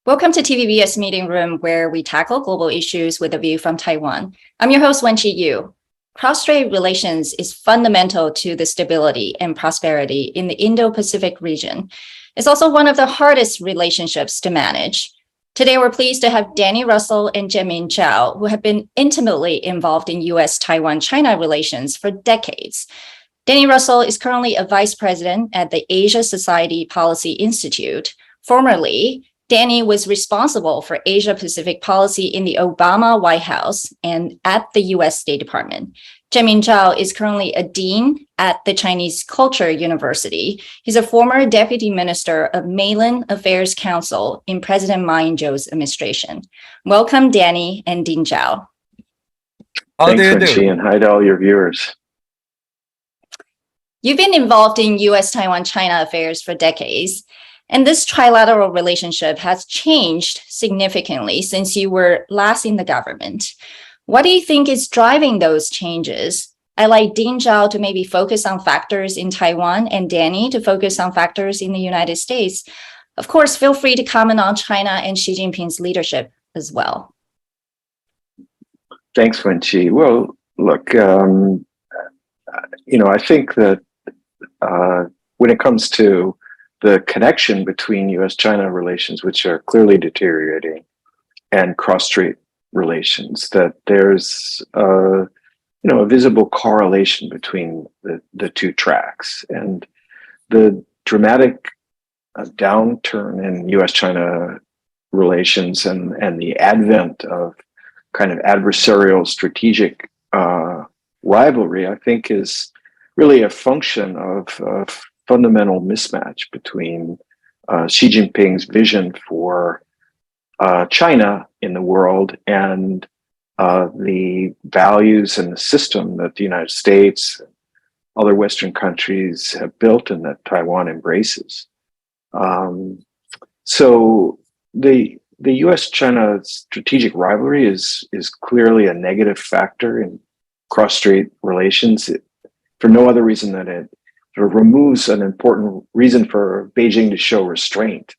Welcome to TVBS Meeting Room, where we tackle global issues with a view from Taiwan. I'm your host, Wen-Chi Yu. Cross-Strait relations is fundamental to the stability and prosperity in the Indo-Pacific region. It's also one of the hardest relationships to manage. Today, we're pleased to have Daniel Russel and Chien-min Chao, who have been intimately involved in U.S.-Taiwan-China relations for decades. Daniel Russel is currently a vice president at the Asia Society Policy Institute. Formerly, Danny was responsible for Asia-Pacific policy in the Obama White House and at the U.S. State Department. Chien-min Chao is currently a dean at the Chinese Culture University. He's a former deputy minister of Mainland Affairs Council in President Ma Ying-jeou's administration. Welcome, Danny and Dean Chao. Thanks, Wen-Chi, and hi to all your viewers. You've been involved in U.S.-Taiwan-China affairs for decades. And this trilateral relationship has changed significantly since you were last in the government. What do you think is driving those changes? I'd like Dean Chao to maybe focus on factors in Taiwan and Danny to focus on factors in the United States. Of course, feel free to comment on China and Xi Jinping's leadership as well. Thanks, Wen-Chi. Well, look, I think that when it comes to the connection between U.S.-China relations, which are clearly deteriorating, and cross-strait relations, that there's a visible correlation between the two tracks. And the dramatic downturn in U.S.-China relations and the advent of kind of adversarial strategic rivalry, I think, is really a function of fundamental mismatch between Xi Jinping's vision for China in the world and the values and the system that the United States and other Western countries have built and that Taiwan embraces. So the U.S.-China strategic rivalry is clearly a negative factor in cross-strait relations for no other reason than it sort of removes an important reason for Beijing to show restraint,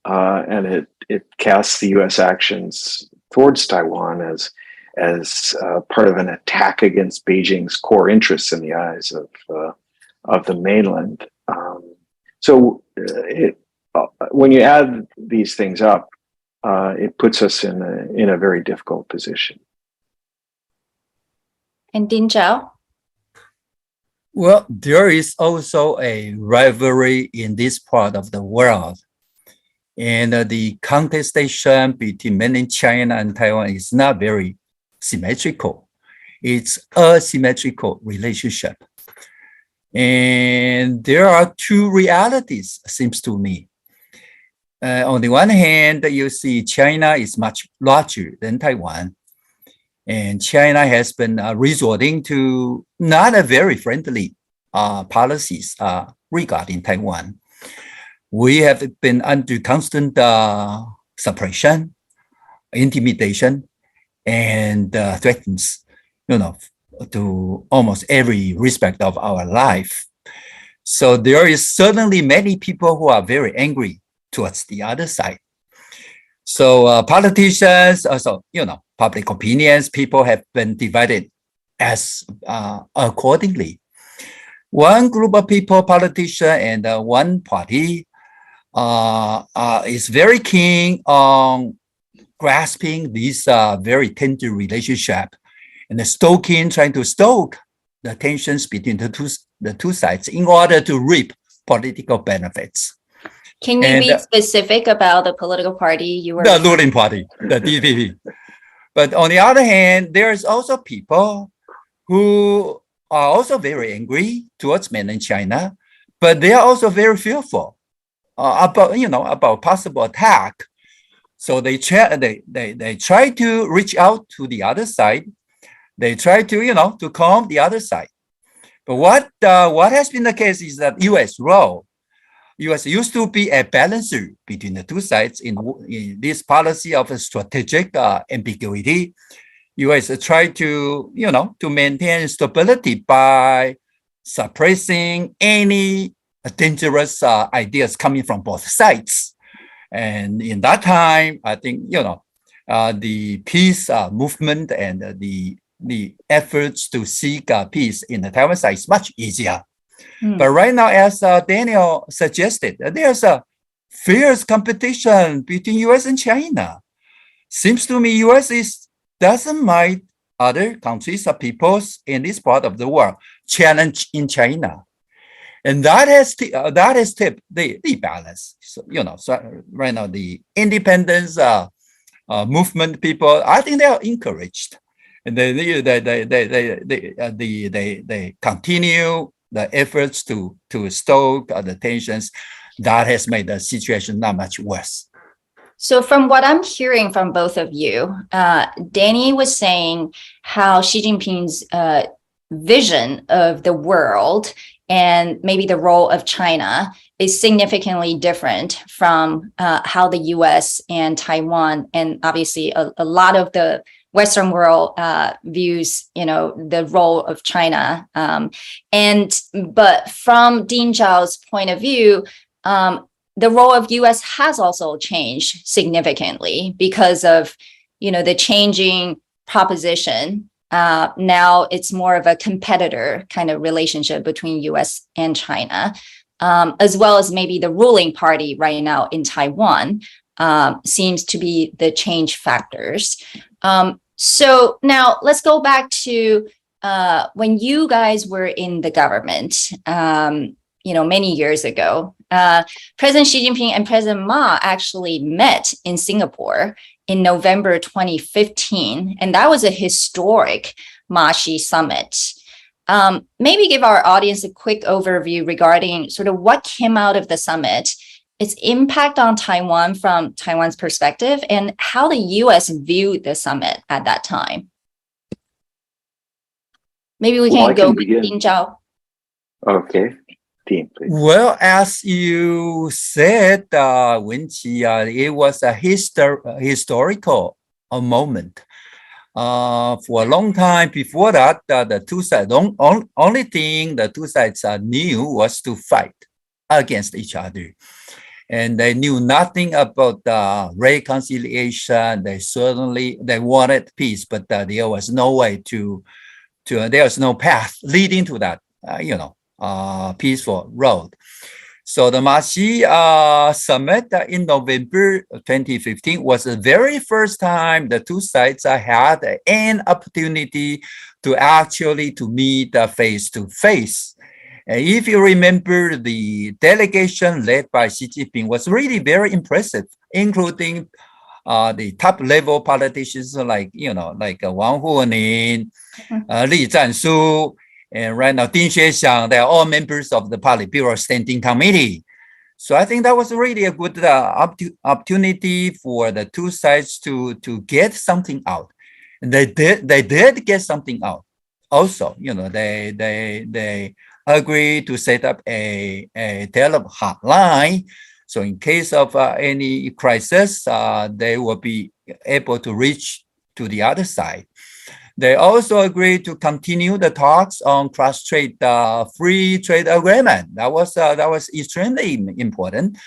and it casts the U.S. actions towards Taiwan as part of an attack against Beijing's core interests in the eyes of the mainland. When you add these things up, it puts us in a very difficult position. And Dean Chao? Well, there is also a rivalry in this part of the world. And the contestation between mainland China and Taiwan is not very symmetrical. It's a symmetrical relationship. And there are two realities, seems to me. On the one hand, you see China is much larger than Taiwan. And China has been resorting to not a very friendly policies regarding Taiwan. We have been under constant suppression, intimidation, and threats, to almost every respect of our life. So there is certainly many people who are very angry towards the other side. So politicians, also, public opinions, people have been divided as accordingly. One group of people, politicians, and one party is very keen on grasping this very tender relationship and trying to stoke the tensions between the two sides in order to reap political benefits. Can you be specific about the political party you were? The ruling party, the DPP. But on the other hand, there's also people who are also very angry towards mainland China, but they are also very fearful about possible attack. So they try to reach out to the other side. They try to calm the other side. But what has been the case is that U.S. used to be a balancer between the two sides in this policy of a strategic ambiguity. U.S. tried to maintain stability by suppressing any dangerous ideas coming from both sides. And in that time, I think, the peace movement and the efforts to seek peace in the Taiwan side is much easier. But right now, as Daniel suggested, there's a fierce competition between US and China. Seems to me US doesn't mind other countries or peoples in this part of the world challenge in China. And that has tipped the balance. So, so right now the independence movement people, I think they are encouraged, and they continue the efforts to stoke the tensions. That has made the situation not much worse. So from what I'm hearing from both of you, Danny was saying how Xi Jinping's vision of the world and maybe the role of China is significantly different from how the US and Taiwan, and obviously a lot of the Western world views, the role of China. But from Dean Zhao's point of view, the role of US has also changed significantly because of, the changing proposition. Now it's more of a competitor kind of relationship between US and China, as well as maybe the ruling party right now in Taiwan seems to be the change factors. So now let's go back to when you guys were in the government, many years ago. President Xi Jinping and President Ma actually met in Singapore in November 2015, and that was a historic Ma-Xi summit. Maybe give our audience a quick overview regarding sort of what came out of the summit, its impact on Taiwan from Taiwan's perspective, and how the US viewed the summit at that time. Maybe we can go with Dean Zhao. Okay. Dean, please. Well, as you said, Wenqi, it was a historical moment. For a long time before that, the two sides, only thing the two sides knew was to fight against each other. And they knew nothing about reconciliation. They wanted peace, but there was no way there was no path leading to that, peaceful road. So the Ma-Xi summit in November 2015 was the very first time the two sides had an opportunity to actually meet face to face. And if you remember, the delegation led by Xi Jinping was really very impressive, including the top level politicians like Wang Huonin, Li Zhanshu, and right now Ding Xuexiang. They are all members of the Politburo Standing Committee. So I think that was really a good opportunity for the two sides to get something out. And they did get something out. Also, they agreed to set up a telephone hotline. So in case of any crisis, they will be able to reach to the other side. They also agreed to continue the talks on Cross-Strait free trade agreement. That was extremely important,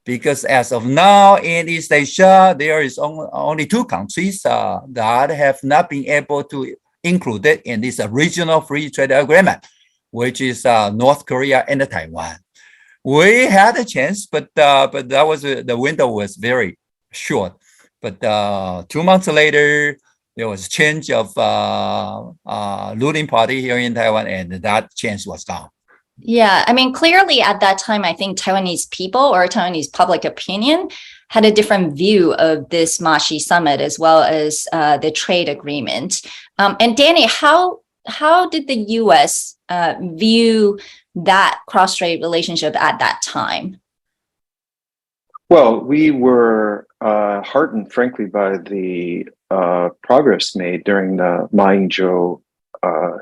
because as of now in East Asia, there is only two countries that have not been able to include it in this regional free trade agreement, which is North Korea and Taiwan. We had a chance, but that was the window was very short. But 2 months later, there was a change of ruling party here in Taiwan, and that chance was gone. Yeah, I mean, clearly at that time, I think Taiwanese people or Taiwanese public opinion had a different view of this Ma-Xi summit as well as the trade agreement. And Danny, how did the U.S. view that cross-strait relationship at that time? Well, we were heartened, frankly, by the progress made during the Ma Ying-jeou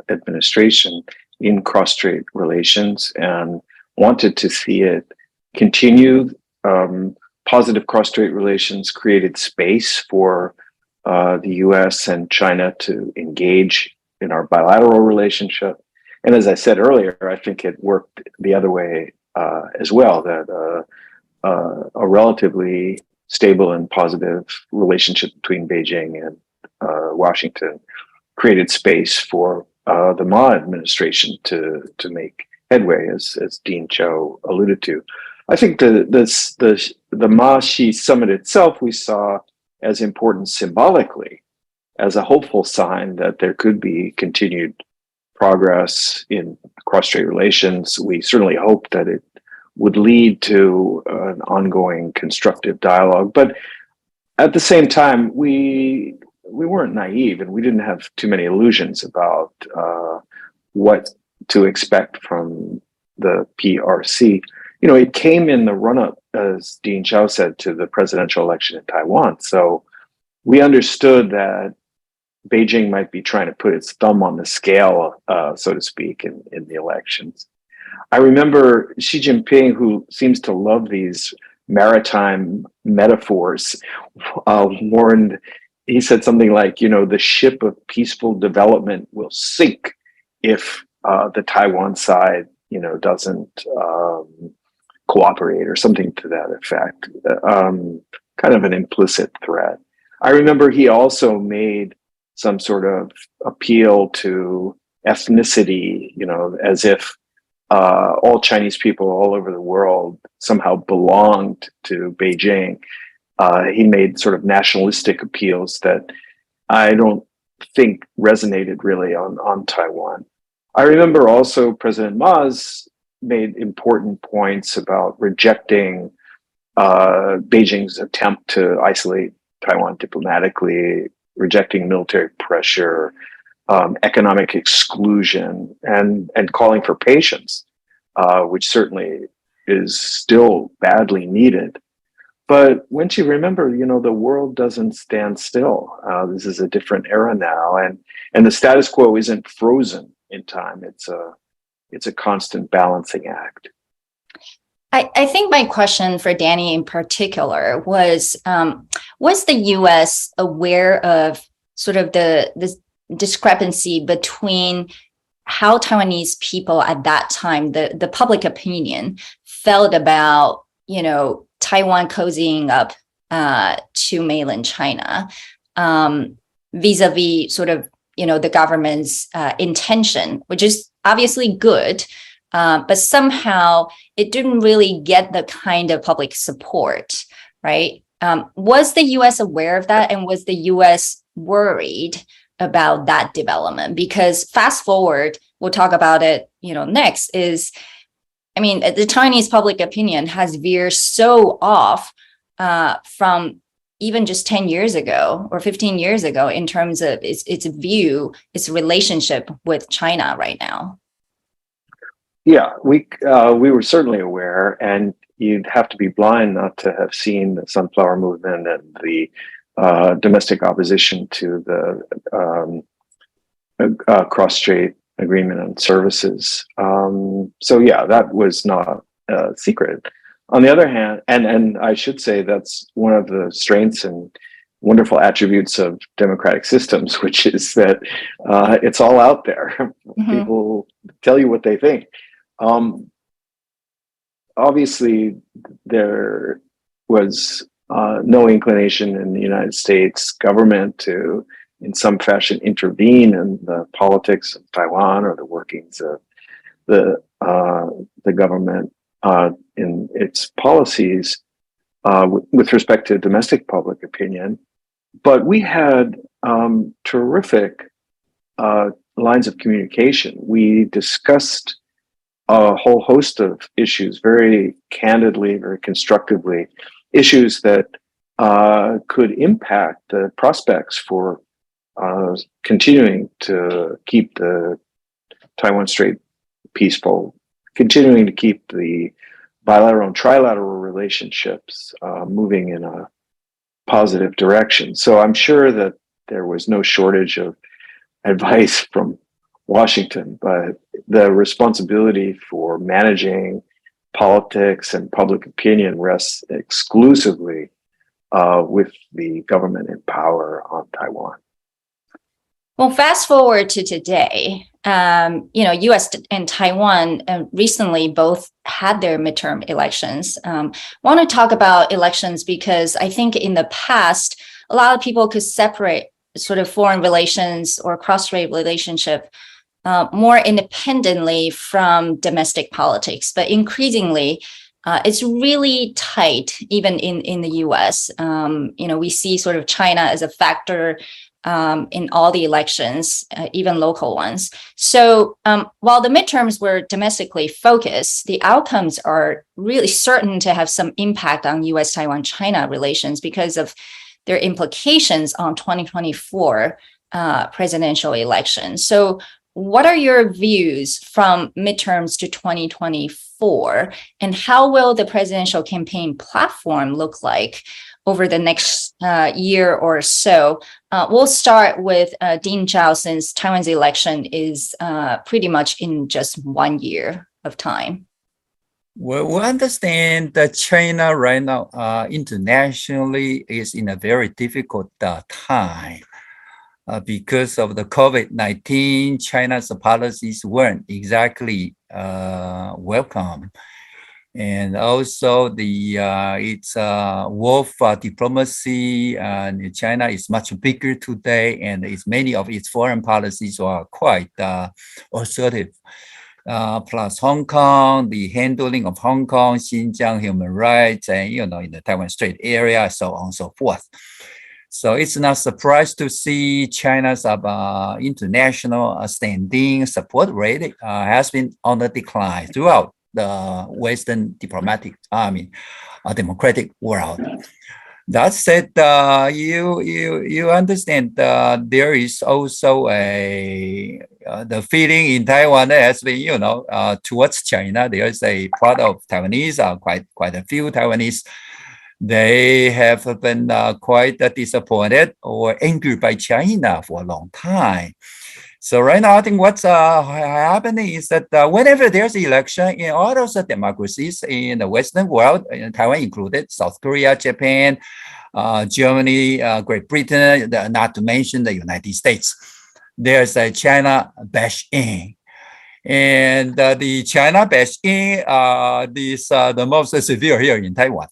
administration in cross-strait relations, and wanted to see it continue. Positive cross-strait relations created space for the US and China to engage in our bilateral relationship. And as I said earlier, I think it worked the other way as well, that a relatively stable and positive relationship between Beijing and Washington created space for the Ma administration to make headway, as Dean Chao alluded to. I think the Ma-Xi summit itself we saw as important symbolically, as a hopeful sign that there could be continued progress in cross-strait relations. We certainly hope that it would lead to an ongoing constructive dialogue. But at the same time, we weren't naive, and we didn't have too many illusions about what to expect from the PRC. You know, it came in the run-up, as Dean Chao said, to the presidential election in Taiwan. So we understood that Beijing might be trying to put its thumb on the scale, so to speak, in the elections. I remember Xi Jinping, who seems to love these maritime metaphors, warned, he said something like, you know, the ship of peaceful development will sink if the Taiwan side, you know, doesn't cooperate, or something to that effect, kind of an implicit threat. I remember he also made some sort of appeal to ethnicity, you know, as if all Chinese people all over the world somehow belonged to Beijing. He made sort of nationalistic appeals that I don't think resonated really on Taiwan. I remember also President Ma's made important points about rejecting Beijing's attempt to isolate Taiwan diplomatically, rejecting military pressure, economic exclusion, and calling for patience, which certainly is still badly needed. But once you remember, you know, the world doesn't stand still. This is a different era now, and the status quo isn't frozen in time. It's a constant balancing act. I think my question for Danny in particular was the U.S. aware of sort of the discrepancy between how Taiwanese people at that time, the public opinion, felt about, you know, Taiwan cozying up to mainland China, vis-a-vis sort of, you know, the government's intention, which is obviously good, but somehow it didn't really get the kind of public support, right? Was the U.S. aware of that, and was the U.S. worried about that development? Because fast forward, we'll talk about it, you know, next is, I mean, the Chinese public opinion has veered so off from even just 10 years ago or 15 years ago in terms of its view, its relationship with China right now. Yeah, we were certainly aware, and you'd have to be blind not to have seen the Sunflower Movement and the domestic opposition to the Cross-Strait Agreement on Services. So yeah, that was not a secret. On the other hand, and I should say that's one of the strengths and wonderful attributes of democratic systems, which is that it's all out there. Mm-hmm. People tell you what they think. Obviously, there was no inclination in the United States government to, in some fashion, intervene in the politics of Taiwan or the workings of the government in its policies with respect to domestic public opinion. But we had terrific lines of communication. We discussed a whole host of issues very candidly, very constructively, issues that could impact the prospects for continuing to keep the Taiwan Strait peaceful, continuing to keep the bilateral and trilateral relationships moving in a positive direction. So I'm sure that there was no shortage of advice from Washington, but the responsibility for managing politics and public opinion rests exclusively with the government in power on Taiwan. Well, fast forward to today, U.S. and Taiwan recently both had their midterm elections. Want to talk about elections because I think in the past, a lot of people could separate sort of foreign relations or cross-strait relationship more independently from domestic politics. But increasingly, it's really tight, even in the U.S. We see sort of China as a factor in all the elections, even local ones. So while the midterms were domestically focused, the outcomes are really certain to have some impact on U.S.-Taiwan-China relations because of their implications on 2024 presidential elections. So what are your views from midterms to 2024, and how will the presidential campaign platform look like over the next year or so? We'll start with Dean Chao, since Taiwan's election is pretty much in just 1 year of time. Well, we understand that China right now internationally is in a very difficult time. Because of the COVID-19, China's policies weren't exactly welcome. And also its wolf diplomacy, and China is much bigger today, and many of its foreign policies are quite assertive. Plus Hong Kong, the handling of Hong Kong, Xinjiang human rights, and in the Taiwan Strait area, so on and so forth. So it's not surprised to see China's international standing support rate has been on the decline throughout the Western democratic world. That said, you understand there is also the feeling in Taiwan has been, towards China. There is a part of Taiwanese, quite a few Taiwanese. They have been quite disappointed or angry by China for a long time. So right now, I think what's happening is that whenever there's an election in all those democracies in the Western world, Taiwan included, South Korea, Japan, Germany, Great Britain, not to mention the United States, there's a China bash in. And the China bash in is the most severe here in Taiwan.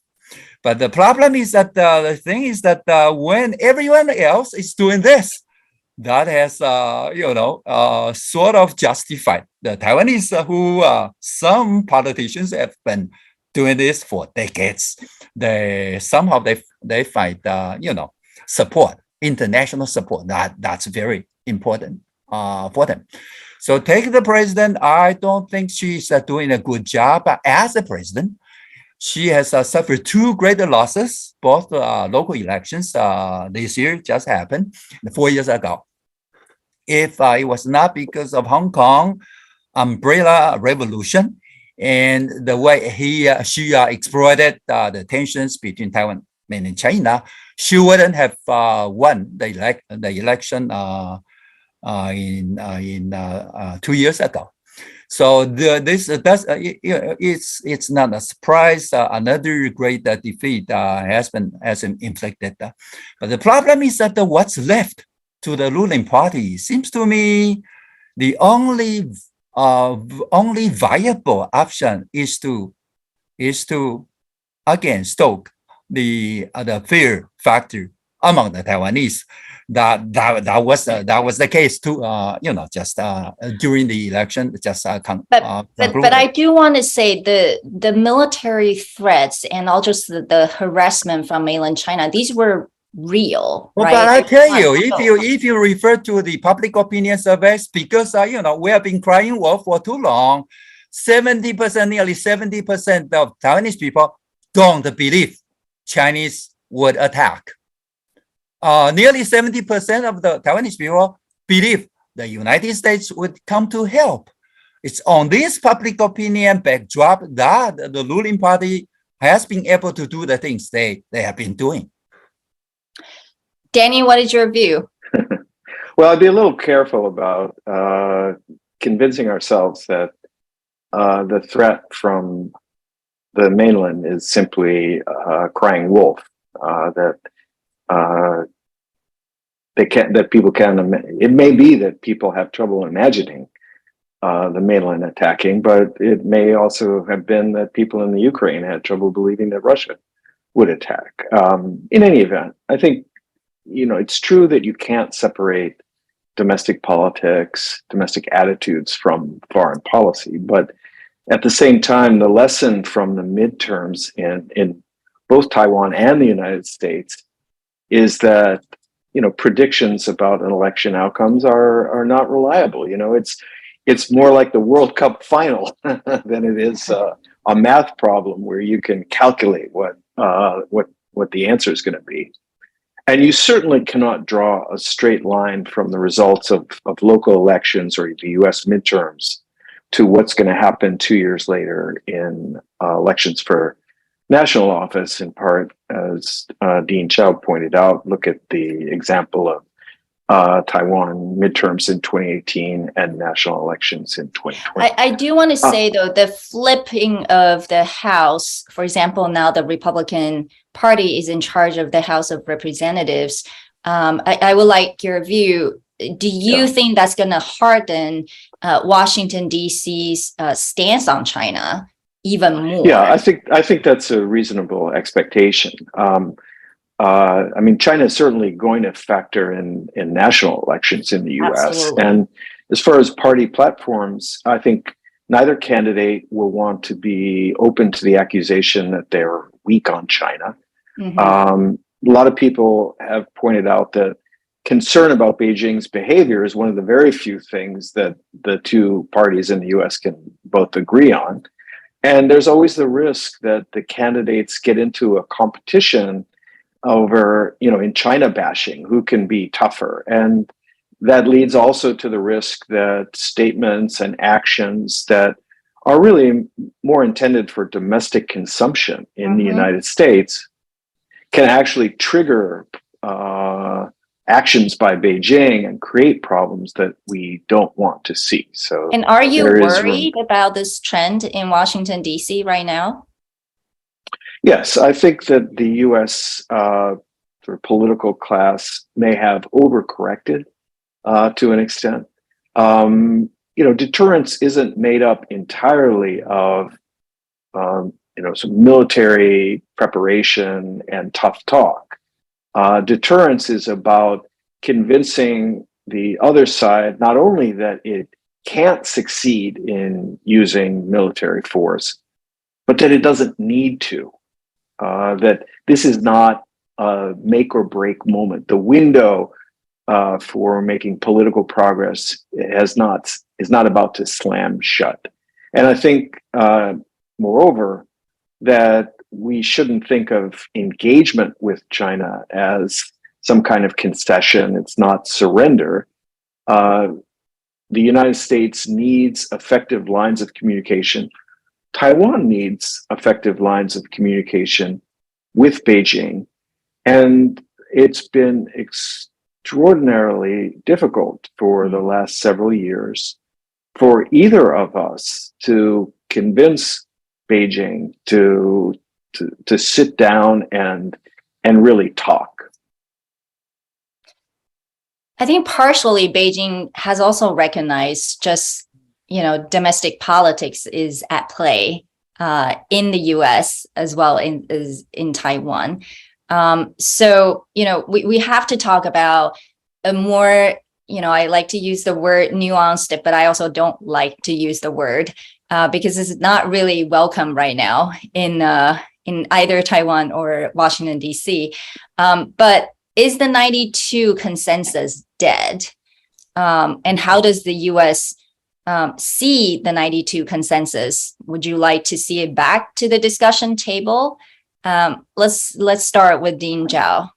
But the problem is that the thing is that when everyone else is doing this, that has, sort of justified the Taiwanese who some politicians have been doing this for decades. They find, support, international support. That's very important for them. So take the president. I don't think she's doing a good job as a president. She has suffered two great losses, both local elections this year just happened 4 years ago. If it was not because of Hong Kong umbrella revolution and the way she exploited the tensions between Taiwan and China, she wouldn't have won the election in 2 years ago. So it's not a surprise. Another great defeat has been inflicted. But the problem is that what's left to the ruling party seems to me the only viable option is to again stoke the fear factor among the Taiwanese. That was the case too. Just during the election, but I do want to say the military threats and all just the harassment from mainland China, these were real. Well, right? but I tell you, if you refer to the public opinion surveys, because we have been crying wolf for too long, nearly 70% of Taiwanese people don't believe Chinese would attack. Nearly 70% of the Taiwanese people believe the United States would come to help. It's on this public opinion backdrop that the ruling party has been able to do the things they have been doing. Danny, what is your view? Well, I'd be a little careful about convincing ourselves that the threat from the mainland is simply crying wolf, that people can. It may be that people have trouble imagining the mainland attacking, but it may also have been that people in the Ukraine had trouble believing that Russia would attack. In any event, I think, it's true that you can't separate domestic politics, domestic attitudes from foreign policy, but at the same time, the lesson from the midterms in both Taiwan and the United States is that, predictions about an election outcomes are not reliable. It's more like the World Cup final than it is a math problem where you can calculate what the answer is going to be. And you certainly cannot draw a straight line from the results of local elections or the US midterms to what's going to happen 2 years later in elections for national office, in part, as Dean Chao pointed out. Look at the example of Taiwan midterms in 2018 and national elections in 2020. I do want to say, though, the flipping of the House, for example, now the Republican Party is in charge of the House of Representatives. I would like your view. Do you think that's going to harden Washington, D.C.'s stance on China even more? Yeah, I think that's a reasonable expectation. China is certainly going to factor in national elections in the U.S. Absolutely. And as far as party platforms, I think neither candidate will want to be open to the accusation that they're weak on China. Mm-hmm. A lot of people have pointed out that concern about Beijing's behavior is one of the very few things that the two parties in the U.S. can both agree on. And there's always the risk that the candidates get into a competition over, in China bashing, who can be tougher. And that leads also to the risk that statements and actions that are really more intended for domestic consumption in the United States can actually trigger actions by Beijing and create problems that we don't want to see. So, and are you worried about this trend in Washington, D.C. right now? Yes, I think that the U.S. Sort of political class may have overcorrected to an extent. Deterrence isn't made up entirely of some military preparation and tough talk. Deterrence is about convincing the other side not only that it can't succeed in using military force, but that it doesn't need to. That this is not a make or break moment. The window for making political progress is not about to slam shut. And I think, moreover, that we shouldn't think of engagement with China as some kind of concession. It's not surrender. The United States needs effective lines of communication. Taiwan needs effective lines of communication with Beijing. And it's been extraordinarily difficult for the last several years for either of us to convince Beijing to sit down and really talk. I think partially Beijing has also recognized just, domestic politics is at play in the U.S. as well as in Taiwan. So, we have to talk about a more, I like to use the word nuanced, but I also don't like to use the word because it's not really welcome right now in either Taiwan or Washington, D.C. But is the 92 consensus dead? And how does the U.S. See the 92 consensus? Would you like to see it back to the discussion table? Let's start with Dean Chao.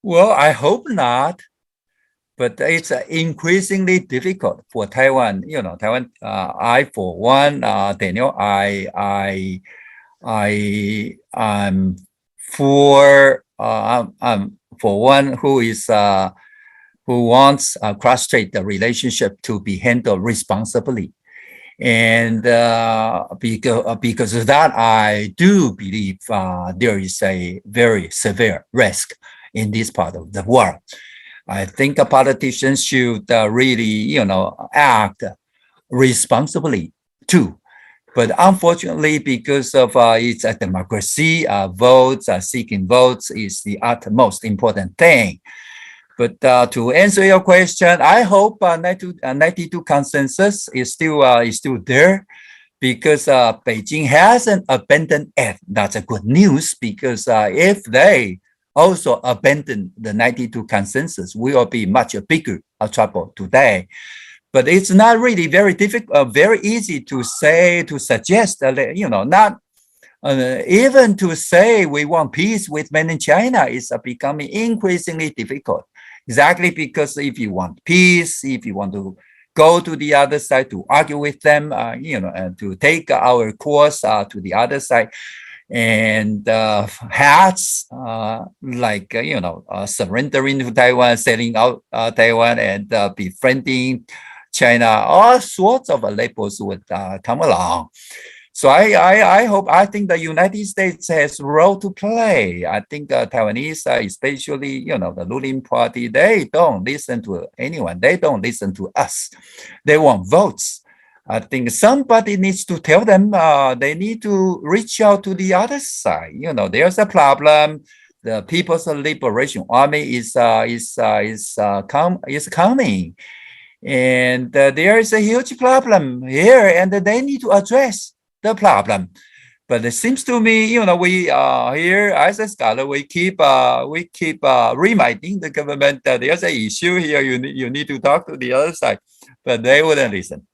Well, I hope not, but it's increasingly difficult for Taiwan. Taiwan. I, for one, Daniel, I'm for one who wants Cross-Strait the relationship to be handled responsibly. And because of that, I do believe there is a very severe risk in this part of the world. I think politicians should really, act responsibly too. But unfortunately, because of it's a democracy, seeking votes is the utmost important thing. But to answer your question, I hope 92 consensus is still there, because Beijing hasn't abandoned it. That's a good news, because if they also abandon the 92 consensus, we will be much bigger trouble today. But it's not really very difficult, very easy to suggest, not even to say we want peace with mainland China is becoming increasingly difficult. Exactly because if you want peace, if you want to go to the other side to argue with them, and to take our course to the other side, and hats surrendering to Taiwan, selling out Taiwan, and befriending China, all sorts of labels would come along. So I think the United States has a role to play. I think Taiwanese, especially, the ruling party, they don't listen to anyone. They don't listen to us. They want votes. I think somebody needs to tell them they need to reach out to the other side. There's a problem. The People's Liberation Army is coming. And there is a huge problem here, and they need to address the problem. But it seems to me, we here as a scholar, we keep reminding the government that there's an issue here. You need to talk to the other side, but they wouldn't listen.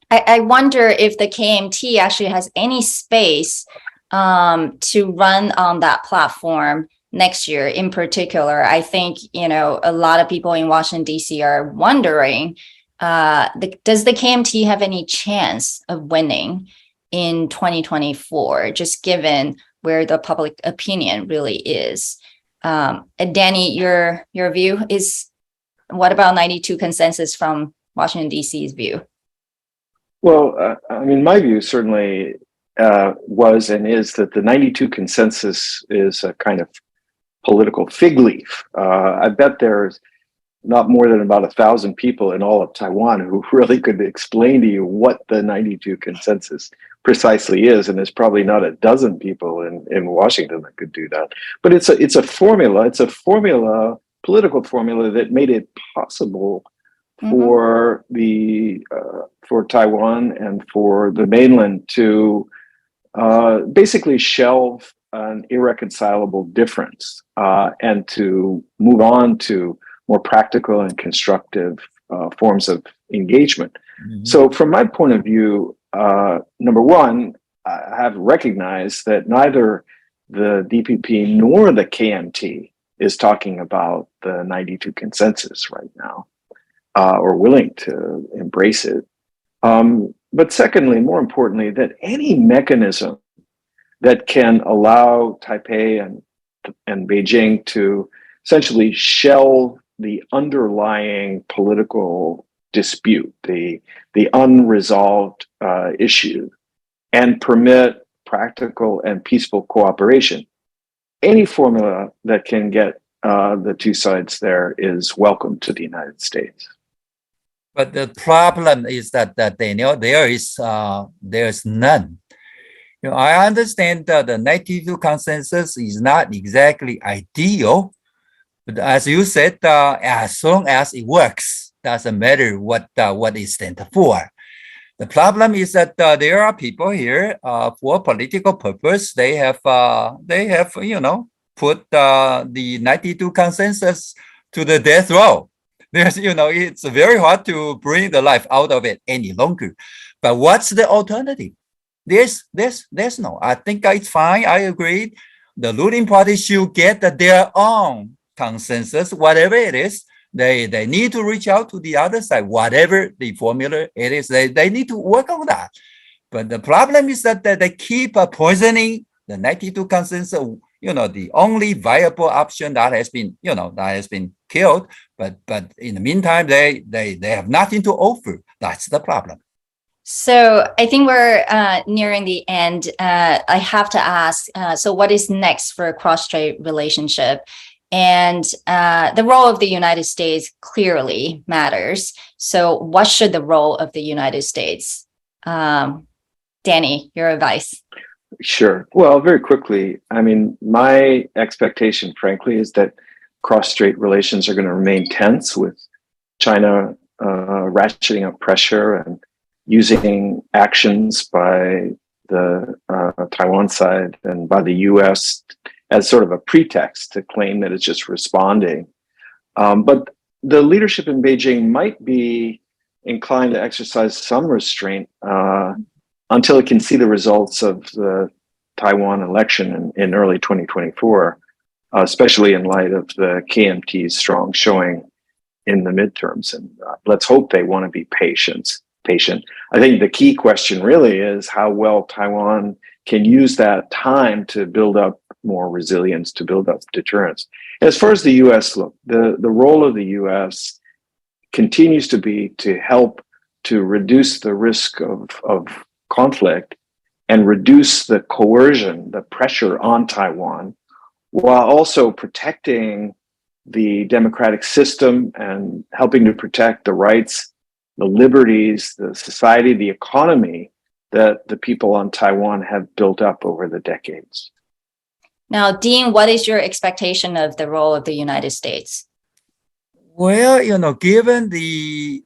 I wonder if the KMT actually has any space to run on that platform next year. In particular, I think, a lot of people in Washington, D.C. are wondering, does the KMT have any chance of winning in 2024, just given where the public opinion really is? Danny, your view is, what about 92 consensus from Washington, D.C.'s view? Well, my view certainly was and is that the 92 consensus is a kind of political fig leaf. I bet there's not more than about 1,000 people in all of Taiwan who really could explain to you what the 92 consensus precisely is, and there's probably not a dozen people in Washington that could do that. But it's a formula. It's a formula, political formula, that made it possible for for Taiwan and for the mainland to basically shelve an irreconcilable difference and to move on to more practical and constructive forms of engagement. So from my point of view, number one, I have recognized that neither the DPP nor the KMT is talking about the 92 consensus right now, or willing to embrace it. But secondly, more importantly, that any mechanism that can allow Taipei and Beijing to essentially shelve the underlying political dispute, the unresolved issue, and permit practical and peaceful cooperation. Any formula that can get the two sides there is welcome to the United States. But the problem is that Daniel, there's none. I understand that the 92 consensus is not exactly ideal, but as you said, as long as it works, doesn't matter what it stands for. The problem is that there are people here for political purpose. They have put the 92 consensus to the death row. There's, it's very hard to bring the life out of it any longer. But what's the alternative? There's no. I think it's fine. I agree. The ruling party should get their own consensus, whatever it is. They need to reach out to the other side, whatever the formula it is. They need to work on that. But the problem is that they keep poisoning the 92 consensus. The only viable option that has been killed. But in the meantime, they have nothing to offer. That's the problem. So I think we're nearing the end. I have to ask, so what is next for a cross-strait relationship? And the role of the United States clearly matters. So what should the role of the United States? Danny, your advice. Sure. Well, very quickly, I mean, my expectation, frankly, is that cross-strait relations are going to remain tense, with China ratcheting up pressure and using actions by the Taiwan side and by the US as sort of a pretext to claim that it's just responding. But the leadership in Beijing might be inclined to exercise some restraint until it can see the results of the Taiwan election in early 2024, especially in light of the KMT's strong showing in the midterms. And let's hope they want to be patient. I think the key question really is how well Taiwan can use that time to build up more resilience, to build up deterrence. As far as the US, look, the role of the US continues to be to help to reduce the risk of conflict and reduce the coercion, the pressure on Taiwan, while also protecting the democratic system and helping to protect the rights, the liberties, the society, the economy that the people on Taiwan have built up over the decades. Now, Dean, what is your expectation of the role of the United States? Well, given the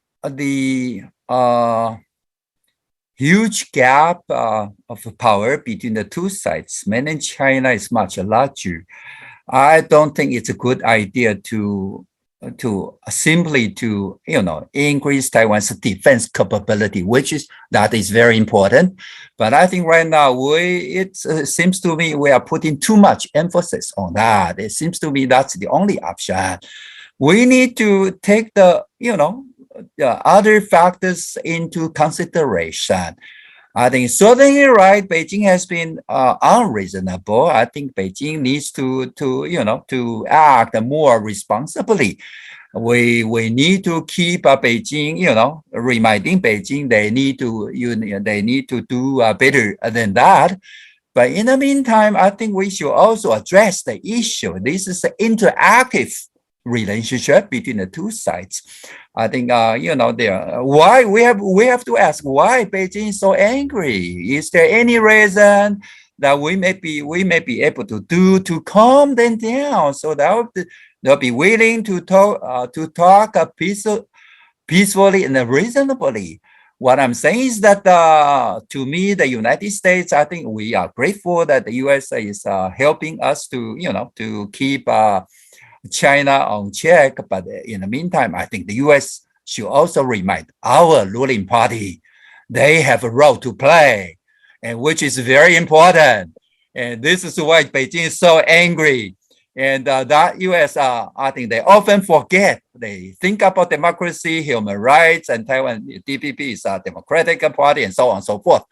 huge gap of power between the two sides, mainland China is much larger. I don't think it's a good idea to simply increase Taiwan's defense capability, that is very important. But I think right now it seems to me we are putting too much emphasis on that. It seems to me that's the only option. We need to take the other factors into consideration. I think certainly right, Beijing has been unreasonable. I think Beijing needs to act more responsibly. We need to keep Beijing, reminding Beijing they need to do better than that. But in the meantime, I think we should also address the issue. This is an interactive relationship between the two sides. I think why we have to ask why Beijing is so angry. Is there any reason that we may be able to do to calm them down so that they'll be willing to talk peacefully and reasonably? What I'm saying is that to me, the United States, I think we are grateful that the US is helping us to keep China on check. But in the meantime, I think the US should also remind our ruling party they have a role to play, and which is very important. And this is why Beijing is so angry. And that US, I think they often forget. They think about democracy, human rights, and Taiwan DPP is a democratic party, and so on and so forth.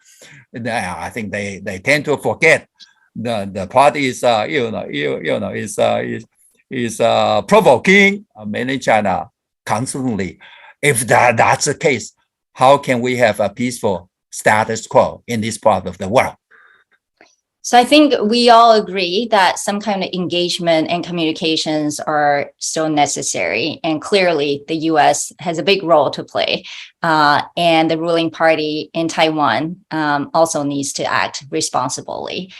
And I think they tend to forget the party is provoking mainland China constantly. If that's the case, how can we have a peaceful status quo in this part of the world? So I think we all agree that some kind of engagement and communications are still necessary. And clearly, the US has a big role to play. And the ruling party in Taiwan also needs to act responsibly.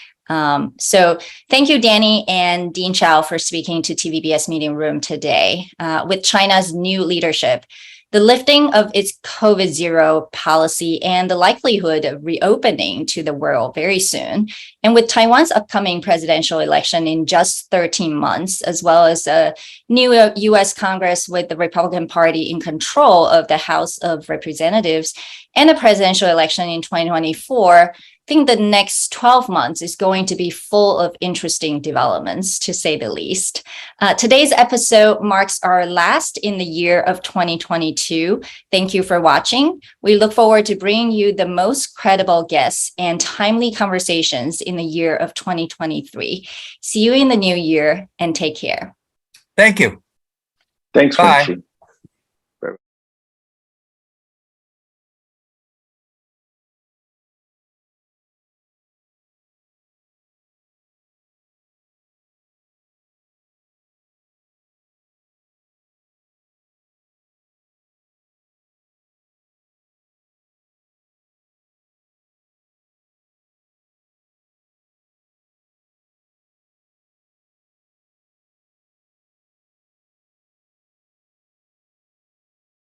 So thank you, Danny and Dean Chao, for speaking to TVBS Meeting Room today. With China's new leadership, the lifting of its COVID-0 policy and the likelihood of reopening to the world very soon, and with Taiwan's upcoming presidential election in just 13 months, as well as a new U.S. Congress with the Republican Party in control of the House of Representatives, and a presidential election in 2024, I think the next 12 months is going to be full of interesting developments, to say the least. Today's episode marks our last in the year of 2022. Thank you for watching. We look forward to bringing you the most credible guests and timely conversations in the year of 2023. See you in the new year, and take care. Thank you. Thanks, Bye. Francie.